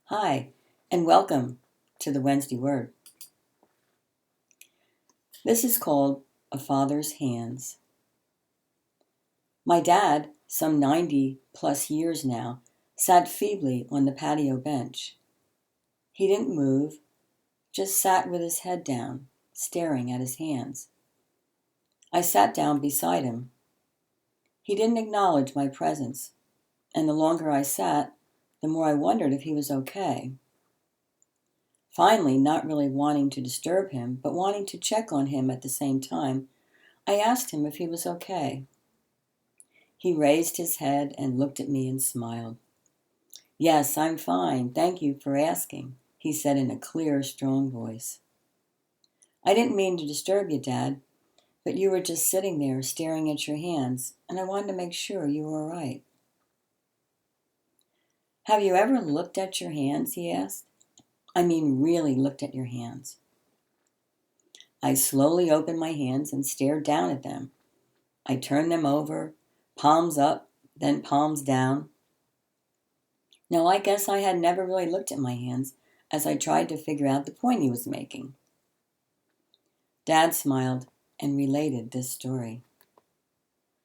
Hi, and welcome to the Wednesday Word. This is called A Father's Hands. My dad, some 90 plus years now, sat feebly on the patio bench. He didn't move, just sat with his head down, staring at his hands. I sat down beside him. He didn't acknowledge my presence, and the longer I sat, the more I wondered if he was okay. Finally, not really wanting to disturb him, but wanting to check on him at the same time, I asked him if he was okay. He raised his head and looked at me and smiled. "Yes, I'm fine. Thank you for asking," he said in a clear, strong voice. "I didn't mean to disturb you, Dad, but you were just sitting there staring at your hands, and I wanted to make sure you were all right." "Have you ever looked at your hands?" he asked. "I mean, really looked at your hands." I slowly opened my hands and stared down at them. I turned them over, palms up, then palms down. No, I guess I had never really looked at my hands as I tried to figure out the point he was making. Dad smiled and related this story.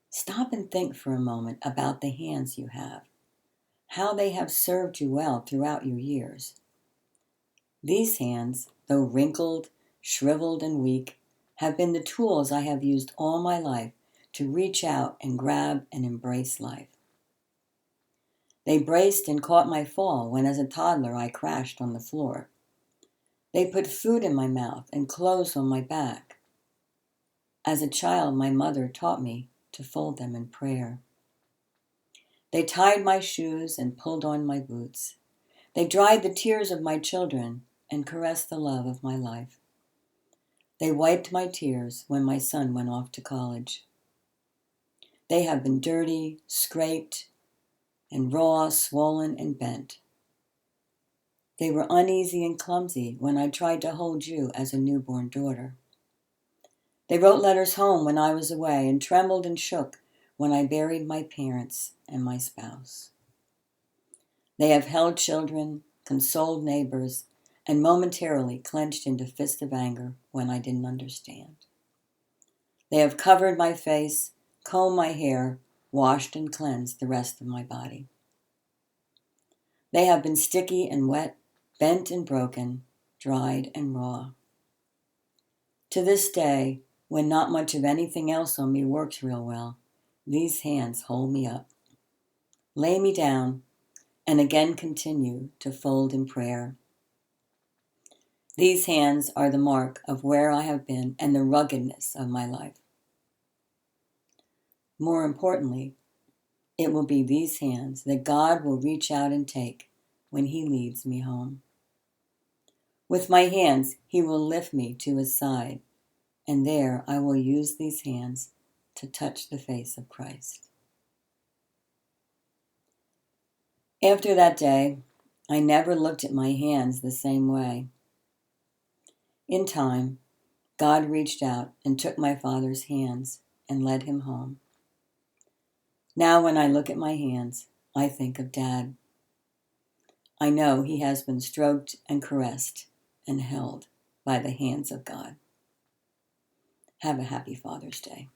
Stop and think for a moment about the hands you have, how they have served you well throughout your years. These hands, though wrinkled, shriveled, and weak, have been the tools I have used all my life to reach out and grab and embrace life. They braced and caught my fall when as a toddler I crashed on the floor. They put food in my mouth and clothes on my back. As a child, my mother taught me to fold them in prayer. They tied my shoes and pulled on my boots. They dried the tears of my children and caressed the love of my life. They wiped my tears when my son went off to college. They have been dirty, scraped, and raw, swollen, and bent. They were uneasy and clumsy when I tried to hold you as a newborn daughter. They wrote letters home when I was away and trembled and shook when I buried my parents and my spouse. They have held children, consoled neighbors, and momentarily clenched into fists of anger when I didn't understand. They have covered my face, combed my hair, washed and cleansed the rest of my body. They have been sticky and wet, bent and broken, dried and raw. To this day, when not much of anything else on me works real well, these hands hold me up, lay me down, and again continue to fold in prayer. These hands are the mark of where I have been and the ruggedness of my life. More importantly, it will be these hands that God will reach out and take when He leads me home. With my hands, He will lift me to His side, and there I will use these hands to touch the face of Christ. After that day, I never looked at my hands the same way. In time, God reached out and took my father's hands and led him home. Now when I look at my hands, I think of Dad. I know he has been stroked and caressed and held by the hands of God. Have a happy Father's Day.